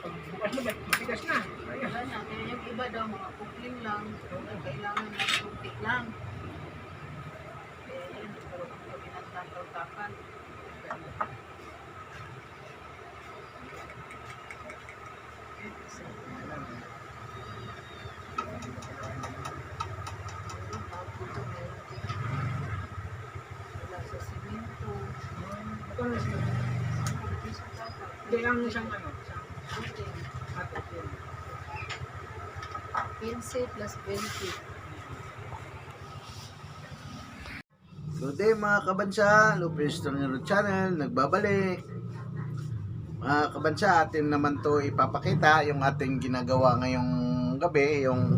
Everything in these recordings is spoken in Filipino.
Bukas na, bigas na. Ayan. Wala na. Kaya yung iba daw, mga kukling lang. Kailangan ng kunti lang. Eh, yun, puro kami nagtataw-takan. Wala sa simento. Magkano siya? Hindi ang isang ano, isang ate. 15 plus 20. Good day mga kabansa, Lupis Tornero Channel, nagbabalik. Mga kabansa, atin naman to ipapakita yung ating ginagawa ngayong gabi, yung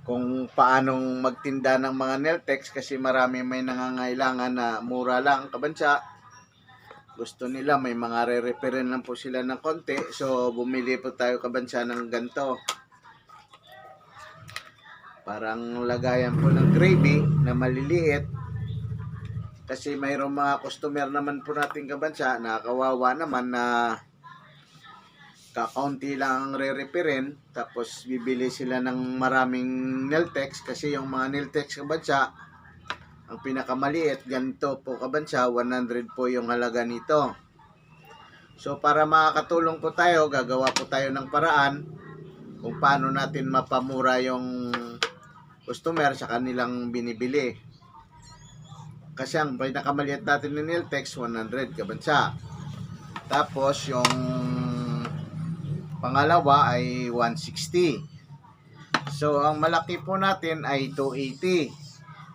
kung paanong magtinda ng mga Neltex kasi marami may nangangailangan na mura lang kabansa. Gusto nila may mga re-referent lang po sila ng konti, so bumili po tayo kabansa ng ganito. Parang lagayan po ng gravy na maliliit. Kasi mayroong mga customer naman po natin kabansa na kawawa naman na kakaunti lang ang re-referent. Tapos bibili sila ng maraming Neltex kasi yung mga Neltex kabansa, ang pinakamaliit, ganito po kabansa, 100 po yung halaga nito. So para makakatulong po tayo, gagawa po tayo ng paraan kung paano natin mapamura yung customer sa kanilang binibili. Kasi ang pinakamaliit natin ni Neltex 100 kabansa. Tapos yung pangalawa ay 160. So ang malaki po natin ay 280.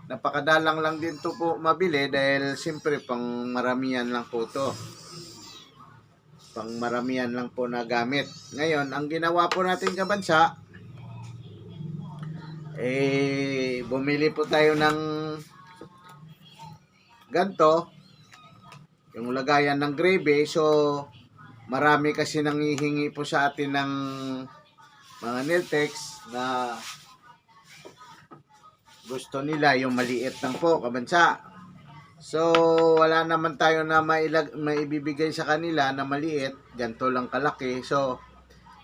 Napakadalang lang din to po mabili dahil siyempre pang maramihan lang po to. Pang maramihan lang po na gamit. Ngayon, ang ginawa po natin kabansa, bumili po tayo ng ganto, yung lagayan ng gravy. So marami kasi nanghihingi po sa atin ng mga Neltex na gusto nila yung maliit lang po kabansa. So wala naman tayo na maibibigay sa kanila na maliit, ganto lang kalaki. So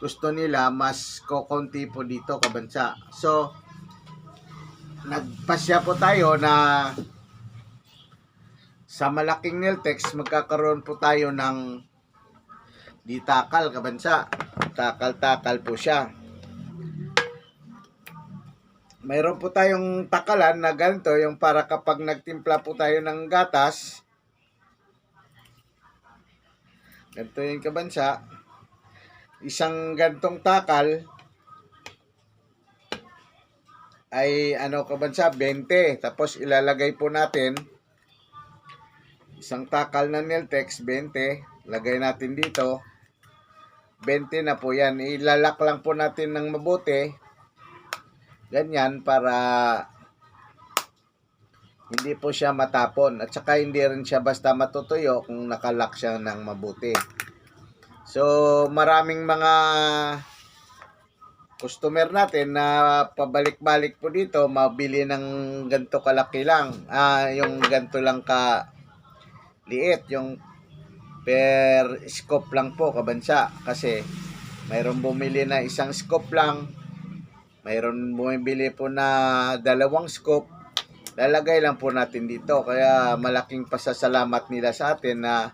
gusto nila mas kokonti po dito kabansa. So nagpasya po tayo na sa malaking Neltex magkakaroon po tayo ng ditakal kabansa. Takal-takal po siya. Mayroon po tayong takalan na ganito, yung para kapag nagtimpla po tayo ng gatas. Ganito yung kabansa. Isang gantong takal ay ano kabansa, 20. Tapos ilalagay po natin isang takal na Neltex, 20. Lagay natin dito. 20 na po yan. Ilalak lang po natin ng mabuti. Ganyan para hindi po siya matapon. At saka hindi rin siya basta matutuyo kung nakalak siya ng mabuti. So maraming mga customer natin na pabalik-balik po dito, mabili ng ganito kalaki lang. Yung ganito lang ka liit, yung per scoop lang po kabansa. Kasi mayroon bumili na isang scoop lang, mayroon bumibili po na 2 scoop. Lalagay lang po natin dito. Kaya malaking pasasalamat nila sa atin na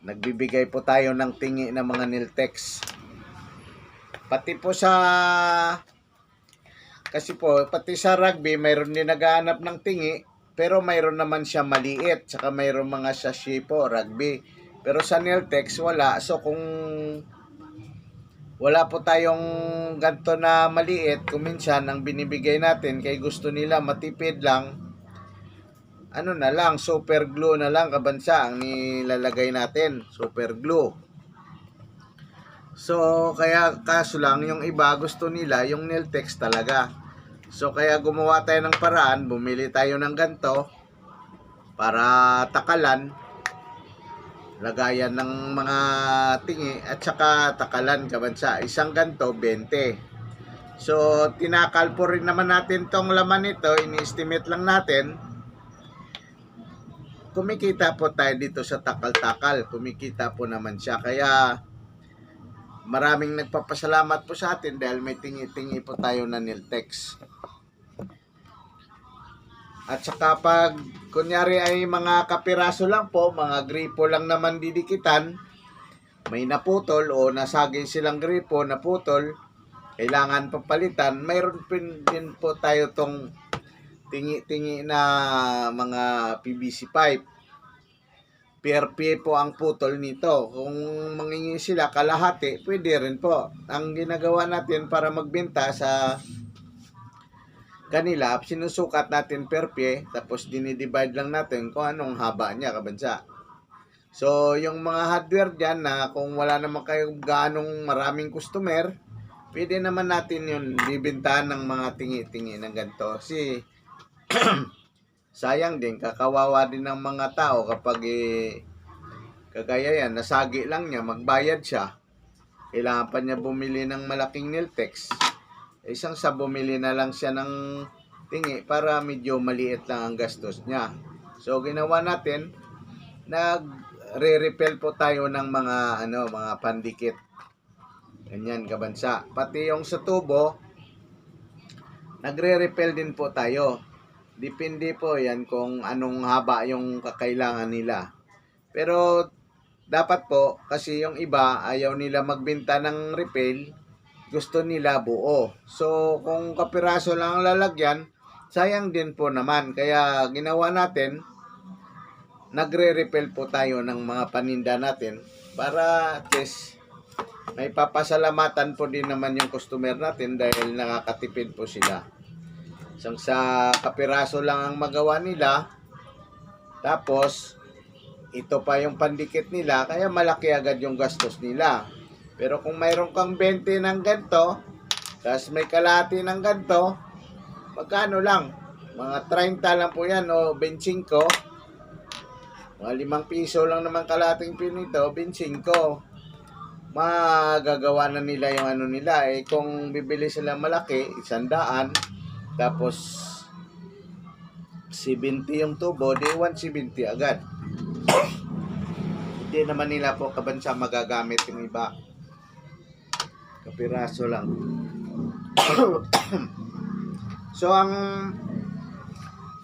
nagbibigay po tayo ng tingi ng mga Neltex. Pati po sa pati sa rugby mayroon din naghahanap ng tingi. Pero mayroon naman siya maliit, saka mayroon mga sachet po, rugby. Pero sa Neltex, wala. So, kung wala po tayong ganito na maliit, kung minsan, ang binibigay natin, kay gusto nila matipid lang, ano na lang, super glue na lang, kabansa, ang nilalagay natin. Super glue. So, kaya kaso lang, yung iba, gusto nila, yung Neltex talaga. So kaya gumawa tayo ng paraan, bumili tayo ng ganto para takalan, lagayan ng mga tingi at saka takalan kabansa. Isang ganto 20. So tinakal po rin naman natin tong laman nito, ini-estimate lang natin. kumikita po tayo dito sa takal-takal. Kumikita po naman siya. Kaya maraming nagpapasalamat po sa atin dahil may tingi-tingi po tayo na Niltex. At saka pag kunyari ay mga kapiraso lang po, mga gripo lang naman didikitan, may naputol o nasagi silang gripo, naputol, kailangan papalitan, mayroon din po tayo tong tingi-tingi na mga PVC pipe. PRP po ang putol nito. Kung mangingi sila kalahati, pwede rin po. Ang ginagawa natin para magbenta sa kanila, sinusukat natin per pie, tapos dinidivide lang natin kung anong haba niya, kabansa. So, yung mga hardware dyan na kung wala naman kayo ganong maraming customer, pwede naman natin yun bibintahan ng mga tingi-tingi ng ganito. Kasi, sayang din, kakawawa din ng mga tao kapag kagaya yan, nasagi lang niya, magbayad siya. Kailangan pa niya bumili ng malaking Niltex. Isang sa bumili na lang siya ng tingi para medyo maliit lang ang gastos niya. So ginawa natin, nagre-repel po tayo ng mga mga pandikit. Ganyan kabansa. Pati yung sa tubo, nagre-repel din po tayo. Depende po yan kung anong haba yung kakailangan nila. Pero dapat po, kasi yung iba ayaw nila magbenta ng repel, gusto nila buo. So, kung kapiraso lang ang lalagyan, sayang din po naman. Kaya ginawa natin, nagre-repel po tayo ng mga paninda natin para at least may papasalamatan po din naman yung customer natin dahil nakakatipid po sila. Isang sa kapiraso lang ang magawa nila, tapos ito pa yung pandikit nila, kaya malaki agad yung gastos nila. Pero kung mayroon kang 20 ng ganito, tapos may kalahati ng ganito, magkano lang? Mga 30 lang po yan o 25. Mga 5 piso lang naman kalahating pinito, 25. Magagawa na nila yung nila. Kung bibili sila malaki, 100, tapos 70 yung tubo, di 170 agad. Hindi naman nila po kabansa magagamit yung iba. Kapiraso lang. So, ang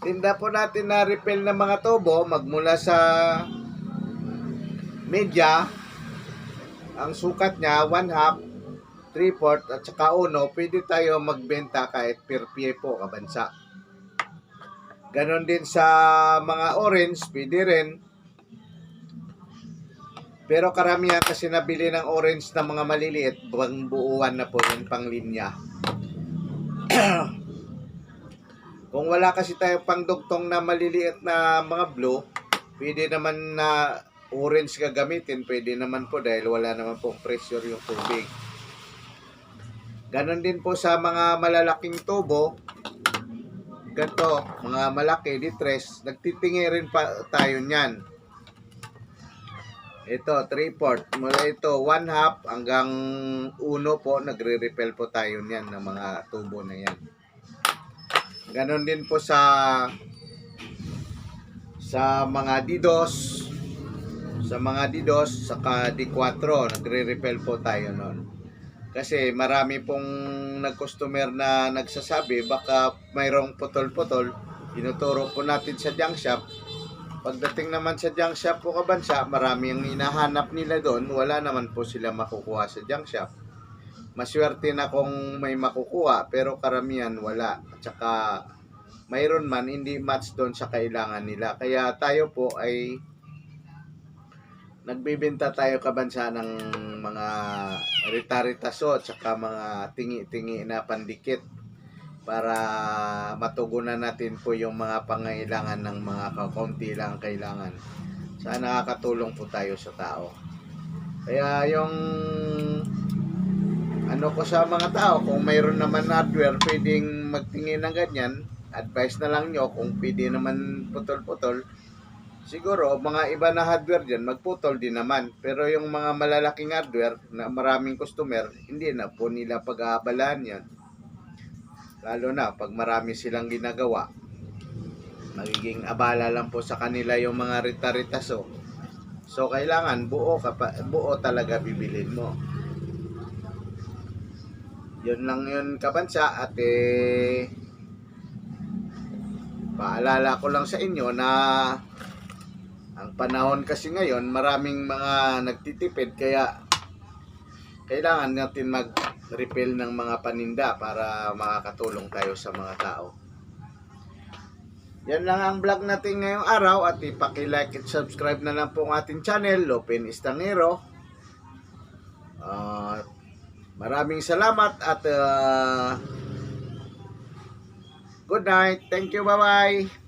tinda po natin na refill ng mga tubo, magmula sa media, ang sukat niya, 1/2, 3/4, at saka 1, pwede tayo magbenta kahit per pie po, kabansa. Ganon din sa mga orange, pwede rin. Pero karamihan kasi nabili ng orange na mga maliliit, buwang buuan na po yung panglinya. Kung wala kasi tayo pangdugtong na maliliit na mga blue, pwede naman na orange gagamitin, pwede naman po dahil wala naman pong pressure yung tubig. Ganon din po sa mga malalaking tubo, ganito, mga malaki, distress, nagtitingi rin pa tayo niyan. Ito, 3/4. Mula ito, 1/2 hanggang 1 po, nagre-repel po tayo niyan ng mga tubo na yan. Ganon din po sa mga D2, saka D4, nagre-repel po tayo nun. Kasi marami pong nag-customer na nagsasabi, baka mayroong putol-putol, tinuturo po natin sa junk shop. Pagdating naman sa junk shop po kabansa, marami ang hinahanap nila doon, wala naman po sila makukuha sa junk shop. Maswerte na kung may makukuha, pero karamihan wala. At saka mayroon man, hindi match doon sa kailangan nila. Kaya tayo po ay nagbibenta tayo kabansa ng mga rita-ritaso at saka mga tingi-tingi na pandikit para matugunan natin po yung mga pangailangan ng mga kaunti lang kailangan. Sana nakakatulong po tayo sa tao. Kaya yung ko sa mga tao, kung mayroon naman hardware pwedeng magtingin ng ganyan, advice na lang nyo kung pwede naman putol-putol. Siguro mga iba na hardware dyan magputol din naman, pero yung mga malalaking hardware na maraming customer, hindi na po nila pag-aabalaan yan. Lalo na pag marami silang ginagawa. magiging abala lang po sa kanila yung mga rita-ritaso. So kailangan buo talaga bibilin mo. Yun lang yun kabansa, at paalala ko lang sa inyo na ang panahon kasi ngayon maraming mga nagtitipid, kaya kailangan natin mag-refill ng mga paninda para makakatulong tayo sa mga tao. Yan lang ang vlog natin ngayong araw, at ipaki-like at subscribe na lang po ang ating channel, Lopin Estangero. Maraming salamat at good night. Thank you. Bye-bye.